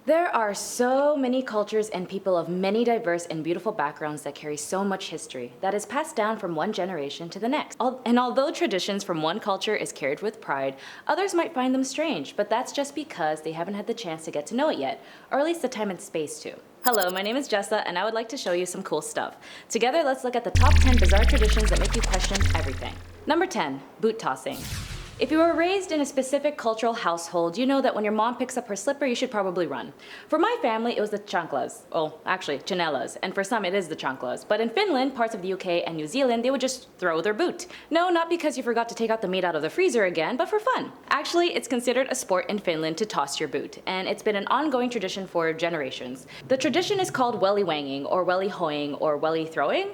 There are so many cultures and people of many diverse and beautiful backgrounds that carry so much history that is passed down from one generation to the next. And although traditions from one culture is carried with pride, others might find them strange, but that's just because they haven't had the chance to get to know it yet, or at least the time and space to. Hello, my name is Jessa, and I would like to show you some cool stuff. Together, let's look at the top 10 bizarre traditions that make you question everything. Number 10, boot tossing. If you were raised in a specific cultural household, you know that when your mom picks up her slipper, you should probably run. For my family, it was the chanclas. Oh, actually, chanelas. And for some, it is the chanclas. But in Finland, parts of the UK, and New Zealand, they would just throw their boot. No, not because you forgot to take out the meat out of the freezer again, but for fun. Actually, it's considered a sport in Finland to toss your boot, and it's been an ongoing tradition for generations. The tradition is called welly wanging, or welly hoing, or welly throwing.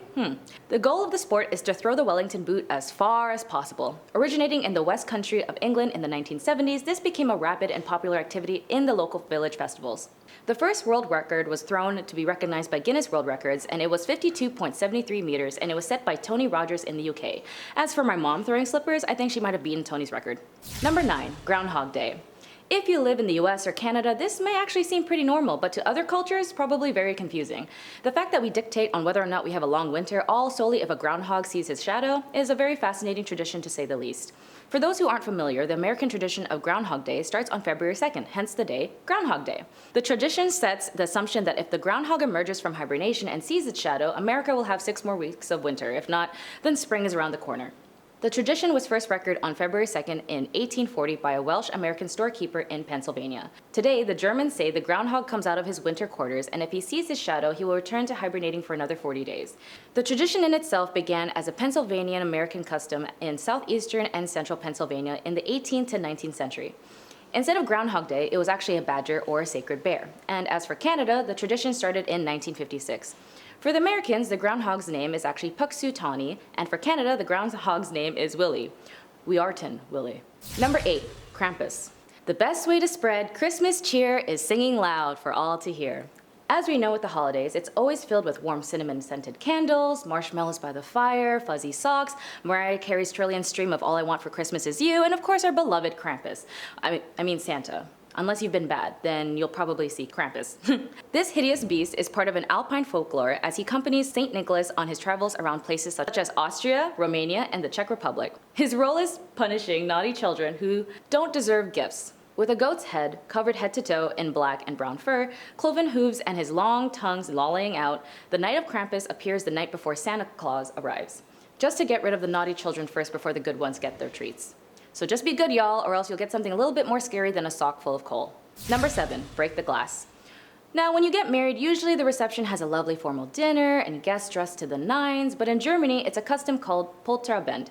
The goal of the sport is to throw the Wellington boot as far as possible. Originating in the West Country of England in the 1970s, this became a rapid and popular activity in the local village festivals. The first world record was thrown to be recognized by Guinness World Records, and it was 52.73 meters, and it was set by Tony Rogers in the UK. As for my mom throwing slippers, I think she might have beaten Tony's record. Number 9, Groundhog Day. If you live in the US or Canada, this may actually seem pretty normal, but to other cultures, probably very confusing. The fact that we dictate on whether or not we have a long winter, all solely if a groundhog sees his shadow, is a very fascinating tradition to say the least. For those who aren't familiar, the American tradition of Groundhog Day starts on February 2nd, hence the day Groundhog Day. The tradition sets the assumption that if the groundhog emerges from hibernation and sees its shadow, America will have 6 more weeks of winter. If not, then spring is around the corner. The tradition was first recorded on February 2nd in 1840 by a Welsh-American storekeeper in Pennsylvania. Today, the Germans say the groundhog comes out of his winter quarters, and if he sees his shadow, he will return to hibernating for another 40 days. The tradition in itself began as a Pennsylvanian-American custom in southeastern and central Pennsylvania in the 18th to 19th century. Instead of Groundhog Day, it was actually a badger or a sacred bear. And as for Canada, the tradition started in 1956. For the Americans, the groundhog's name is actually Puxutawny, and for Canada, the groundhog's name is Willie. We artin, Willie. Number 8, Krampus. The best way to spread Christmas cheer is singing loud for all to hear. As we know with the holidays, it's always filled with warm cinnamon-scented candles, marshmallows by the fire, fuzzy socks, Mariah Carey's trillion stream of All I Want for Christmas Is You, and of course our beloved Krampus. I mean Santa. Unless you've been bad, then you'll probably see Krampus. This hideous beast is part of an alpine folklore as he accompanies St. Nicholas on his travels around places such as Austria, Romania, and the Czech Republic. His role is punishing naughty children who don't deserve gifts. With a goat's head, covered head to toe in black and brown fur, cloven hooves, and his long tongues lolling out, the Night of Krampus appears the night before Santa Claus arrives, just to get rid of the naughty children first before the good ones get their treats. So just be good, y'all, or else you'll get something a little bit more scary than a sock full of coal. Number 7, break the glass. Now, when you get married, usually the reception has a lovely formal dinner and guests dressed to the nines, but in Germany, it's a custom called Polterabend.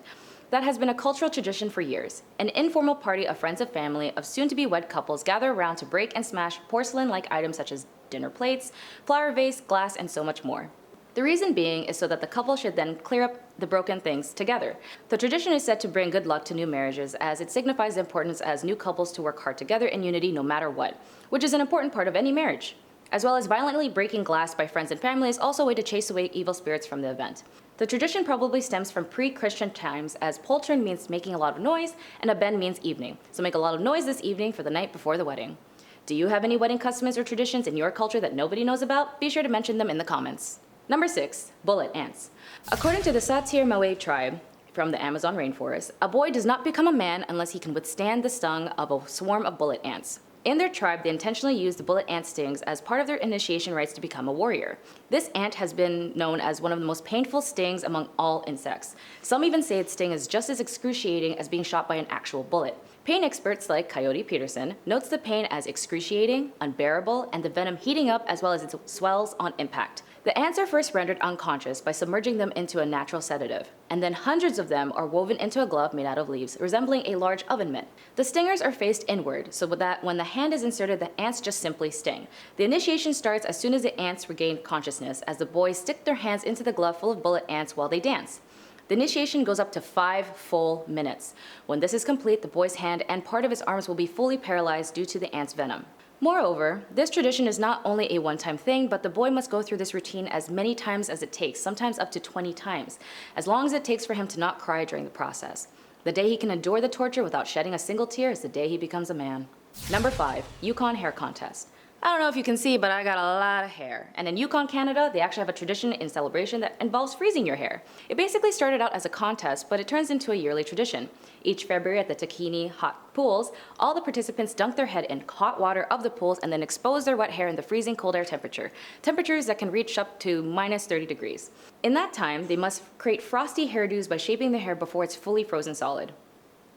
That has been a cultural tradition for years. An informal party of friends and family of soon-to-be wed couples gather around to break and smash porcelain-like items such as dinner plates, flower vase, glass, and so much more. The reason being is so that the couple should then clear up the broken things together. The tradition is said to bring good luck to new marriages as it signifies the importance as new couples to work hard together in unity no matter what, which is an important part of any marriage. As well as violently breaking glass by friends and family is also a way to chase away evil spirits from the event. The tradition probably stems from pre-Christian times as poltern means making a lot of noise and abend means evening. So make a lot of noise this evening for the night before the wedding. Do you have any wedding customs or traditions in your culture that nobody knows about? Be sure to mention them in the comments. Number 6, bullet ants. According to the Satir Mawe tribe from the Amazon rainforest, a boy does not become a man unless he can withstand the sting of a swarm of bullet ants. In their tribe, they intentionally use the bullet ant stings as part of their initiation rites to become a warrior. This ant has been known as one of the most painful stings among all insects. Some even say its sting is just as excruciating as being shot by an actual bullet. Pain experts like Coyote Peterson notes the pain as excruciating, unbearable, and the venom heating up as well as it swells on impact. The ants are first rendered unconscious by submerging them into a natural sedative, and then hundreds of them are woven into a glove made out of leaves, resembling a large oven mitt. The stingers are faced inward, so that when the hand is inserted, the ants just simply sting. The initiation starts as soon as the ants regain consciousness, as the boys stick their hands into the glove full of bullet ants while they dance. The initiation goes up to 5 full minutes. When this is complete, the boy's hand and part of his arms will be fully paralyzed due to the ant's venom. Moreover, this tradition is not only a one-time thing, but the boy must go through this routine as many times as it takes, sometimes up to 20 times, as long as it takes for him to not cry during the process. The day he can endure the torture without shedding a single tear is the day he becomes a man. Number 5, Yukon hair contest. I don't know if you can see, but I got a lot of hair. And in Yukon, Canada, they actually have a tradition in celebration that involves freezing your hair. It basically started out as a contest, but it turns into a yearly tradition. Each February at the Takini hot pools, all the participants dunk their head in hot water of the pools and then expose their wet hair in the freezing cold air temperature. Temperatures that can reach up to minus 30 degrees. In that time, they must create frosty hairdos by shaping their hair before it's fully frozen solid.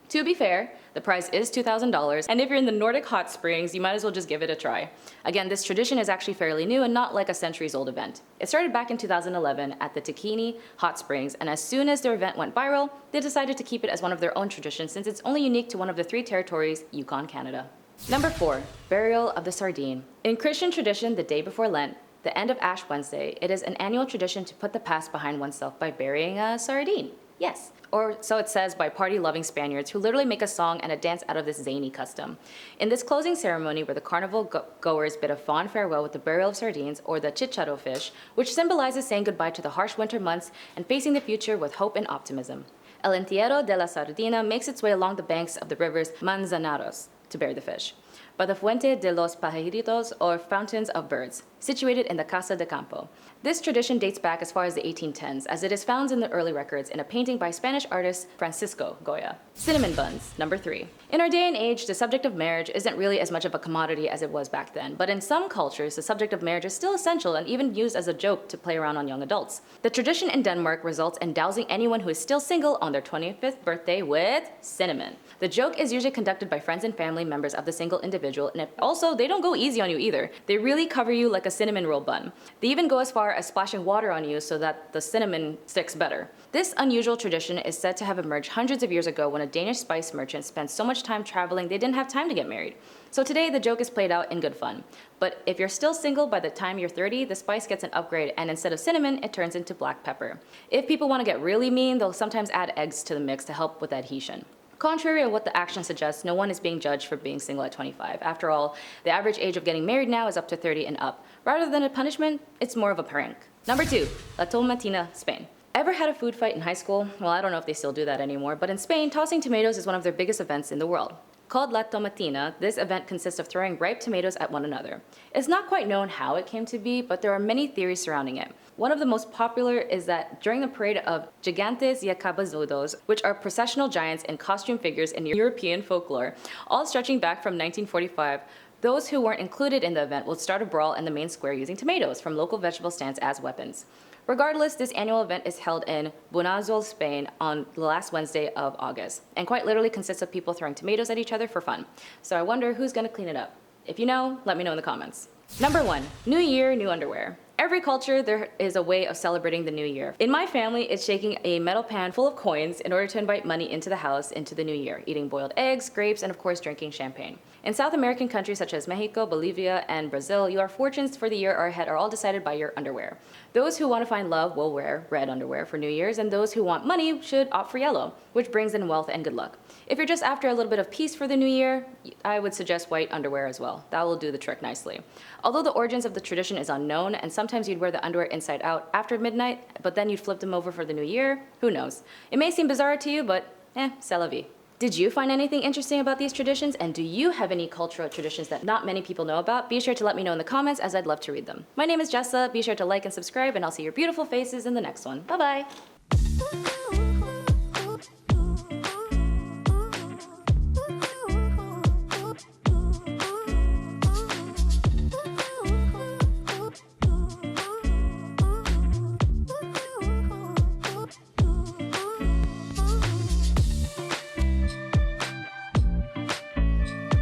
To be fair, the prize is $2,000, and if you're in the Nordic hot springs, you might as well just give it a try. Again, this tradition is actually fairly new and not like a centuries-old event. It started back in 2011 at the Takini hot springs, and as soon as their event went viral, they decided to keep it as one of their own traditions since it's only unique to one of the 3 territories, Yukon, Canada. Number 4, burial of the sardine. In Christian tradition, the day before Lent, the end of Ash Wednesday, it is an annual tradition to put the past behind oneself by burying a sardine. Yes. Or so it says by party-loving Spaniards who literally make a song and a dance out of this zany custom. In this closing ceremony where the carnival goers bid a fond farewell with the burial of sardines or the chicharo fish, which symbolizes saying goodbye to the harsh winter months and facing the future with hope and optimism. El Entierro de la Sardina makes its way along the banks of the rivers Manzanares to bury the fish. By the Fuente de los Pajaritos, or Fountains of Birds, situated in the Casa de Campo. This tradition dates back as far as the 1810s, as it is found in the early records in a painting by Spanish artist Francisco Goya. Cinnamon buns, number 3. In our day and age, the subject of marriage isn't really as much of a commodity as it was back then, but in some cultures, the subject of marriage is still essential and even used as a joke to play around on young adults. The tradition in Denmark results in dousing anyone who is still single on their 25th birthday with cinnamon. The joke is usually conducted by friends and family members of the single individual, and also, they don't go easy on you either. They really cover you like a cinnamon roll bun. They even go as far as splashing water on you so that the cinnamon sticks better. This unusual tradition is said to have emerged hundreds of years ago when a Danish spice merchant spent so much time traveling they didn't have time to get married. So today, the joke is played out in good fun. But if you're still single by the time you're 30, the spice gets an upgrade, and instead of cinnamon, it turns into black pepper. If people want to get really mean, they'll sometimes add eggs to the mix to help with adhesion. Contrary to what the action suggests, no one is being judged for being single at 25. After all, the average age of getting married now is up to 30 and up. Rather than a punishment, it's more of a prank. Number 2, La Tomatina, Spain. Ever had a food fight in high school? Well, I don't know if they still do that anymore, but in Spain, tossing tomatoes is one of their biggest events in the world. Called La Tomatina, this event consists of throwing ripe tomatoes at one another. It's not quite known how it came to be, but there are many theories surrounding it. One of the most popular is that during the parade of Gigantes y Cabezudos, which are processional giants and costume figures in European folklore, all stretching back from 1945, those who weren't included in the event would start a brawl in the main square using tomatoes from local vegetable stands as weapons. Regardless, this annual event is held in Buns, Spain on the last Wednesday of August, and quite literally consists of people throwing tomatoes at each other for fun. So I wonder who's gonna clean it up. If you know, let me know in the comments. Number 1, New Year, new underwear. Every culture, there is a way of celebrating the new year. In my family, it's shaking a metal pan full of coins in order to invite money into the house into the new year, eating boiled eggs, grapes, and of course drinking champagne. In South American countries such as Mexico, Bolivia, and Brazil, your fortunes for the year ahead are all decided by your underwear. Those who want to find love will wear red underwear for New Year's, and those who want money should opt for yellow, which brings in wealth and good luck. If you're just after a little bit of peace for the new year, I would suggest white underwear as well. That will do the trick nicely. Although the origins of the tradition is unknown, and sometimes you'd wear the underwear inside out after midnight, but then you'd flip them over for the new year, who knows? It may seem bizarre to you, but c'est la vie. Did you find anything interesting about these traditions, and do you have any cultural traditions that not many people know about? Be sure to let me know in the comments, as I'd love to read them. My name is Jessa. Be sure to like and subscribe, and I'll see your beautiful faces in the next one. Bye-bye!